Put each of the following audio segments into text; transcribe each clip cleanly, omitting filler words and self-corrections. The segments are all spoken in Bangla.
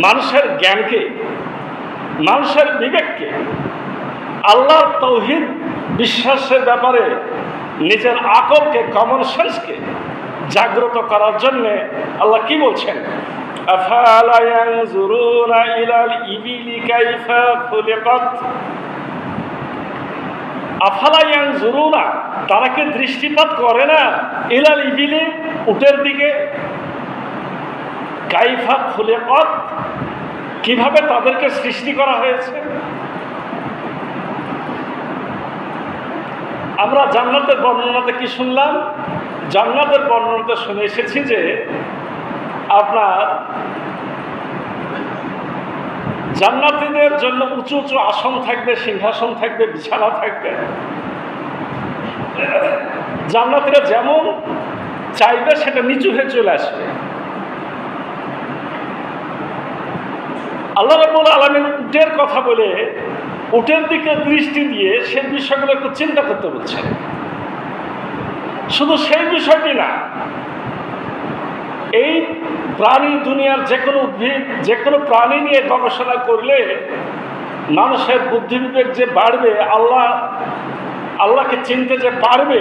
মানুষের জ্ঞানকে, মানুষের বিবেককে, আল্লাহর তাওহীদ বিশ্বাসের ব্যাপারে নিজের আকলকে, কমন সেন্সকে জাগ্রত করার জন্যে আল্লাহ কি বলছেন? আফালা ইয়ানজুরুনা ইলাল ইবিলি কাইফা খুলিকাত। আফালা ইয়ানজুরুনা, তারা কি দৃষ্টিপাত করে না? ইলাল ইবিলি, উটের দিকে। কাইফা খুলিকাত, কিভাবে তাদেরকে সৃষ্টি করা হয়েছে। আমরা জান্নাতের বর্ণনাতে কি শুনলাম? জান্নাতের বর্ণনাতে শুনে এসেছি যে আপনার জান্নাতীদের জন্য উঁচু উঁচু আসন থাকবে, সিংহাসন থাকবে, বিছানা থাকবে। জান্নাতীরা যেমন চাইবে সেটা নিচু হয়ে চলে আসবে। আল্লাহ রাব্বুল আলামিন উটের কথা বলে, উটের দিকে দৃষ্টি দিয়ে সেই বিষয়গুলো একটু চিন্তা করতে বলছেন। শুধু সেই বিষয়টি না, এই প্রাণী, দুনিয়ার যে কোনো উদ্ভিদ, যে কোনো প্রাণী নিয়ে গবেষণা করলে মানুষের বুদ্ধি বিবেক যে বাড়বে, আল্লাহকে চিনতে যে পারবে,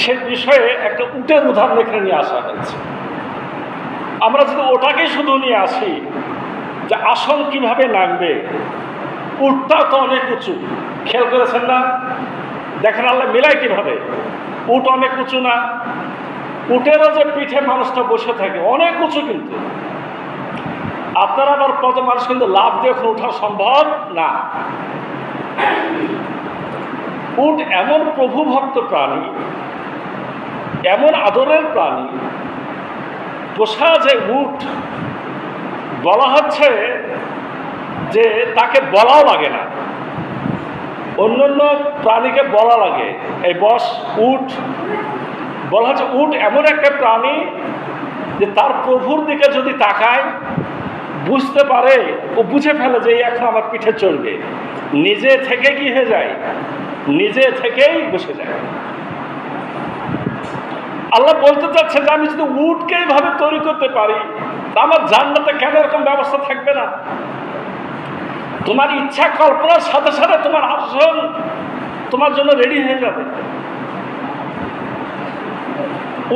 সে বিষয়ে একটা উটের উদাহরণ এখানে নিয়ে আসা হয়েছে। আমরা যদি ওটাকেই শুধু নিয়ে আসি যে আসন কিভাবে নামবে, উটটা তো অনেক উঁচু, খেয়াল করেছেন না? দেখেন আল্লাহ মিলায় কিভাবে। উট অনেক উঁচু না? উটেরও যে পিঠে মানুষটা বসে থাকে অনেক উঁচু, কিন্তু আপনারা আবার কত মানুষ কিন্তু লাভ দিয়ে ওখানে ওঠা সম্ভব না। উট এমন প্রভুভক্ত প্রাণী, এমন আদরের প্রাণী, পোষা যে উট, বলা হচ্ছে যে তাকে বলাও লাগে না। অন্য অন্য প্রাণীকে বলা লাগে, এই বস উট। বলা হচ্ছে উট এমন একটা প্রাণী যে তার প্রভুর দিকে যদি তাকায়, বুঝতে পারে, ও বুঝে ফেলে যে এখন আমার পিঠে চলবে, নিজে থেকে কি হয়ে যায়, নিজে থেকেই বসে যায়। আল্লাহ বলতে চাচ্ছে যে আমি যদি উটকে এইভাবে তৈরি করতে পারি, তা আমার জান্নাতে কেন এরকম ব্যবস্থা থাকবে না? তোমার ইচ্ছা কল্পনার সাথে সাথে তোমার আসন তোমার জন্য রেডি হয়ে যাবে।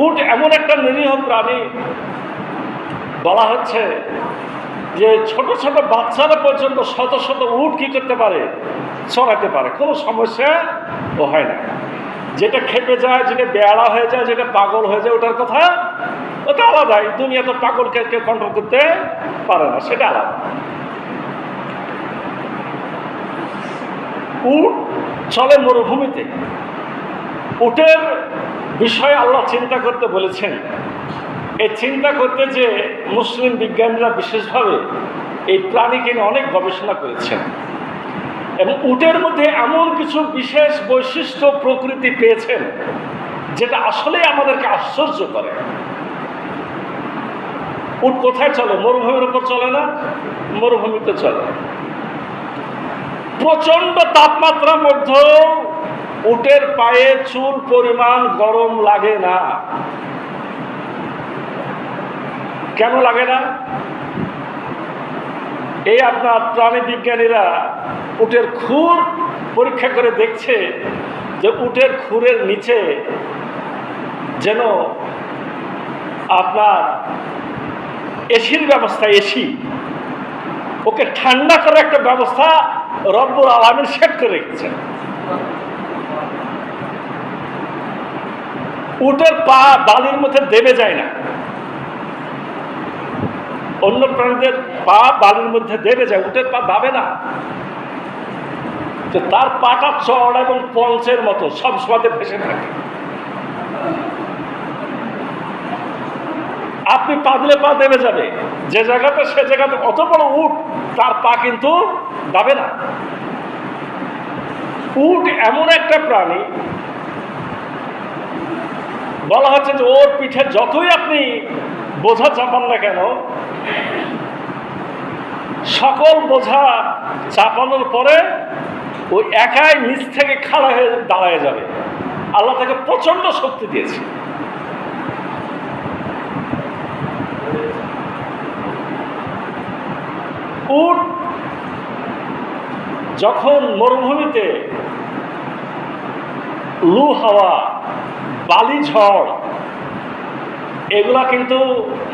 উট এমন একটা নিরীহ প্রাণী, বলা হচ্ছে যে ছোট ছোট বাচ্চারা পর্যন্ত শত শত উট কি করতে পারে, চড়াতে পারে, কোনো সমস্যা ও হয় না। যেটা খেপে যায়, যেটা বেয়ারা হয়ে যায়, যেটা পাগল হয়ে যায়, ওটার কথা ওটা আলাদাই। দুনিয়া তো পাগলকে কেউ কন্ট্রোল করতে পারে না, সেটা আলাদা। উট চলে মরুভূমিতে। উটের বিষয়ে আল্লাহ চিন্তা করতে বলেছেন। এই চিন্তা করতে যে মুসলিম বিজ্ঞানীরা বিশেষভাবে এই প্রাণীকে নিয়ে অনেক গবেষণা করেছেন, এবং উটের মধ্যে এমন কিছু বিশেষ বৈশিষ্ট্য প্রকৃতি পেয়েছেন যেটা আসলে আমাদেরকে আশ্চর্য করে। উট কোথায় চলে? মরুভূমির উপর চলে না? মরুভূমিতে চলে। প্রচন্ড তাপমাত্রার মধ্যেও উটের পায়ে চুল পরিমাণ গরম লাগে না। কেন লাগে না? এই আপনার প্রাণী বিজ্ঞানীরা উটের খুর পরীক্ষা করে দেখছে যে উটের খুরের নিচে যেন আপনার এসির ব্যবস্থা, এসি, ওকে ঠান্ডা করার একটা ব্যবস্থা রব্বুল আলামিন সেট করে রেখেছেন। উটের পা বালির মধ্যে দেবে যায় না। অন্য প্রাণীদের পা বালির মধ্যে দেবে যায়, উটের পা দাবে না। তার পাটা চড় এবং পঞ্চের মতো সব সময় ভেসে থাকে। আপনি পা দিলে পা দেবে যাবে যে জায়গাতে, সে জায়গাতে। অত বড় উট, তার পা কিন্তু দাবে না। উট এমন একটা প্রাণী, বলা হচ্ছে যে ওর পিঠে যতই আপনি বোঝা চাপান না কেন, সকল বোঝা চাপানোর পরে ওই একাই নিচ থেকে খাড়া হয়ে দাঁড়ায় যাবে। আল্লাহ তাকে প্রচন্ড শক্তি দিয়েছে। উট যখন মরুভূমিতে লু হাওয়া, বালি ঝড়, এগুলা কিন্তু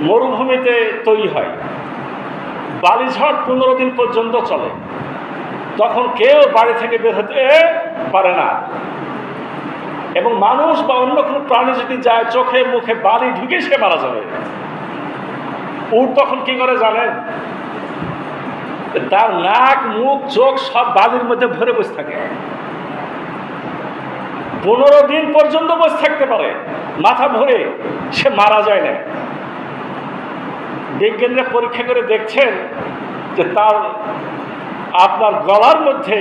মরুভূমিতে তৈরি হয়। বালি ঝড় 15 দিন পর্যন্ত চলে, তখন কেউ বাড়ি থেকে বের হতে পারে না। এবং মানুষ বা অন্য কোনো প্রাণী যদি যায়, চোখে মুখে বালি ঢুকে সে মারা যাবে। উট তখন কি করে জানেন? তার নাক, মুখ, চোখ সব বালির মধ্যে ভরে বসে থাকে। 15 দিন পর্যন্ত বসে থাকতে পারে মাথা ভরে, সে মারা যায় না। বিজ্ঞানীরা পরীক্ষা করে দেখছেন যে তার আপনার গলার মধ্যে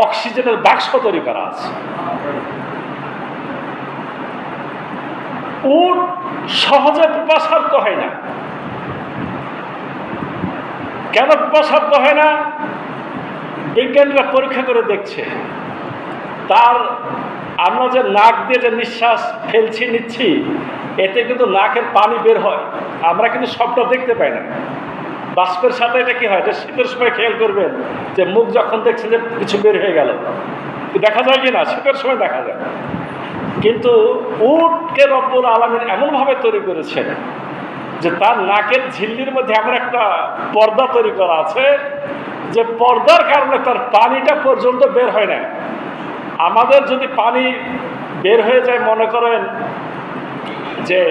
অক্সিজেনের বাক্স তৈরি করা আছে। উট সহজে পিপাসার্ত হয় না। কেন পিপাসার্ত হয় না? বিজ্ঞানীরা পরীক্ষা করে দেখছে তার আমরা যে নাক দিয়ে যে নিঃশ্বাস ফেলছি নিচ্ছি, এতে কিন্তু নাকের পানি বের হয়, আমরা কিন্তু সবটা দেখতে পাই না। বাষ্পের সাথে এটা কি হয়, যে শীতের সময় খেয়াল করবেন যে মুখ যখন দেখছেন যে কিছু বের হয়ে গেল, দেখা যায় কি না? শীতের সময় দেখা যায়। কিন্তু উটকে রব্বুল আলামিন এমনভাবে তৈরি করেছেন যে তার নাকের ঝিল্লির মধ্যে এমন একটা পর্দা তৈরি করা আছে যে পর্দার কারণে তার পানিটা পর্যন্ত বের হয় না। আমাদের যদি পানি বের হয়ে যায়, মনে করেন যে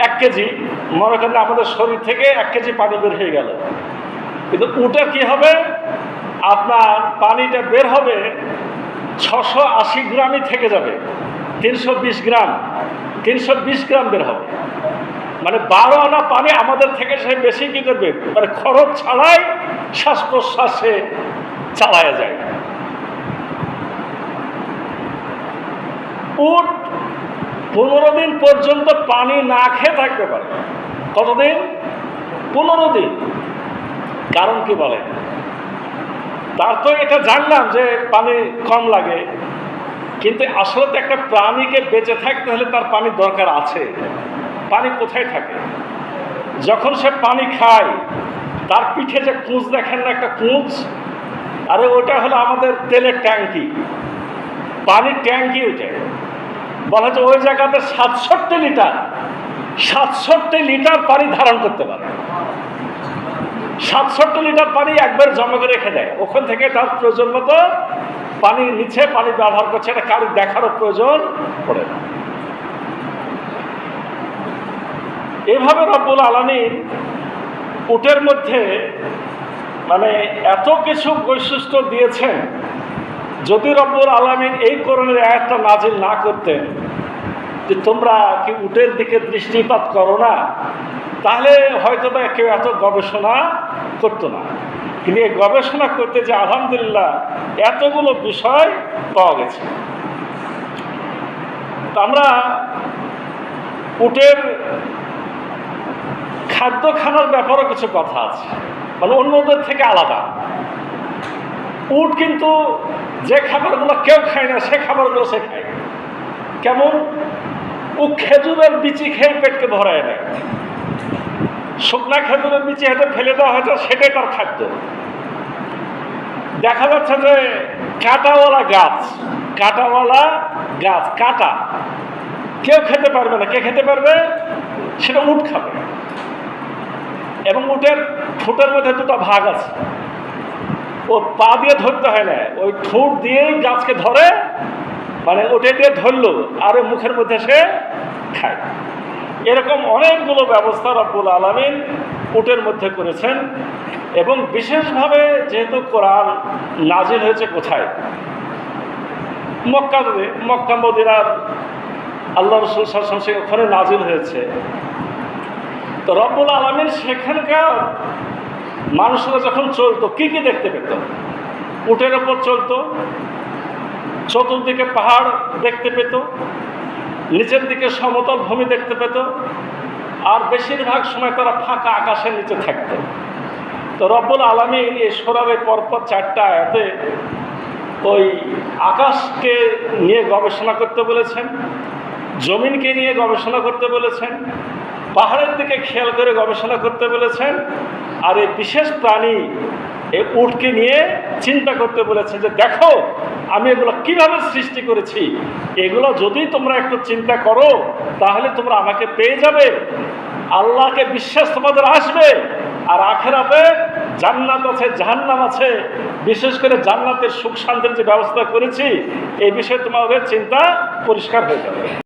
1 কেজি, মনে করেন আমাদের শরীর থেকে 1 কেজি পানি বের হয়ে গেল, কিন্তু উটের কি হবে? আপনার পানিটা বের হবে 680 গ্রামই থেকে যাবে, 320 গ্রাম 320 গ্রাম বের হবে। মানে 12 আনা পানি আমাদের থেকে সে বেশি কি করবে, মানে খরচ ছাড়াই শ্বাস প্রশ্বাসে চালায়া যায়। উট 15 দিন পর্যন্ত পানি না খেয়ে থাকতে পারে। কতদিন? 15 দিন। কারণ কি বলেন? তার তো এটা জানলাম যে পানি কম লাগে, কিন্তু আসলে তো একটা প্রাণীকে বেঁচে থাকতে হলে তার পানির দরকার আছে। পানি কোথায় থাকে? যখন সে পানি খায়, তার পিঠে যে কুঁচ দেখেন না, একটা কুঁচ, আরে ওটা হলো আমাদের তেলের ট্যাঙ্কি, পানির ট্যাঙ্কি। ওইটা বলা হচ্ছে ওই জায়গাতে 67 লিটার পানি ধারণ করতে পারে। 67 লিটার পানি একবার জমা করে রেখে দেয়। ওখান থেকে তার প্রয়োজন মতো পানি নিচ্ছে, পানি ব্যবহার করছে, এটা কারোর দেখারও প্রয়োজন পড়ে না। এভাবে রব্বুল আলামিন উটের মধ্যে মানে এত কিছু বৈশিষ্ট্য দিয়েছেন। যদি রব্বুল আলামিন এই কোরআনের আয়াতটা নাজিল না করতেন যে তোমরা কি উটের দিকে দৃষ্টিপাত করো না, তাহলে হয়তো বা কেউ এত গবেষণা করতো না। কিন্তু এই গবেষণা করতে যে আলহামদুলিল্লাহ এতগুলো বিষয় পাওয়া গেছে। আমরা উটের খাদ্য খানার ব্যাপারেও কিছু কথা আছে, মানে অন্যদের থেকে আলাদা। উট কিন্তু যে খাবারগুলো কেউ খায় না, সে খাবারগুলো সে খায়। কেমন? ও খেজুরের বিচি খেয়ে পেটকে ভরায় নেয়। শুকনা খেজুরের বিচি হাতে ফেলে দেওয়া হয়েছে, সেটাই তার খাদ্য। দেখা যাচ্ছে যে কাঁটাওয়ালা গাছ, কাঁটা কেউ খেতে পারবে না। কে খেতে পারবে? সেটা উট খাবে। এবং উটের ঠোঁটের মধ্যে 2টা ভাগ আছে, ও পা দিয়ে ধরতে হয় না, ওই ঠোঁট দিয়েই গাছকে ধরে, মানে ওটা দিয়ে ধরলো আর মুখের মধ্যে সে খায়। এরকম অনেকগুলো ব্যবস্থা রব্বুল আলামিন উটের মধ্যে করেছেন। এবং বিশেষভাবে যেহেতু কোরআন নাজিল হয়েছে কোথায়? মক্কা মদিনার আল্লাহ রাসূল সাল্লাল্লাহু আলাইহি ওয়াসাল্লাম ওখানে নাজিল হয়েছে। তো রব্বুল আলামিন সেখানকার মানুষরা যখন চলতো কি কি দেখতে পেত? উটের ওপর চলতো, চতুর্দিকে পাহাড় দেখতে পেত, নিচের দিকে সমতল ভূমি দেখতে পেত, আর বেশিরভাগ সময় তারা ফাঁকা আকাশের নিচে থাকতো। তো রব্বুল আলামিন এই সূরার পরপর 4টা আয়াতে ওই আকাশকে নিয়ে গবেষণা করতে বলেছেন, জমিনকে নিয়ে গবেষণা করতে বলেছেন, পাহাড়ের দিকে খেয়াল করে গবেষণা করতে বলেছেন। আর এই বিশেষ প্রাণী এই উটকে নিয়ে চিন্তা করতে বলেছে যে দেখো আমি এগুলো কিভাবে সৃষ্টি করেছি, এগুলো যদি তোমরা একটু চিন্তা করো তাহলে তোমরা আমাকে পেয়ে যাবে, আল্লাহকে বিশ্বাস তোমাদের আসবে। আর আখেরাতে জান্নাত আছে, জাহান্নাম আছে, বিশেষ করে জান্নাতের সুখ শান্তির যে ব্যবস্থা করেছি এই বিষয়ে তোমাদের চিন্তা পরিষ্কার হয়ে যাবে।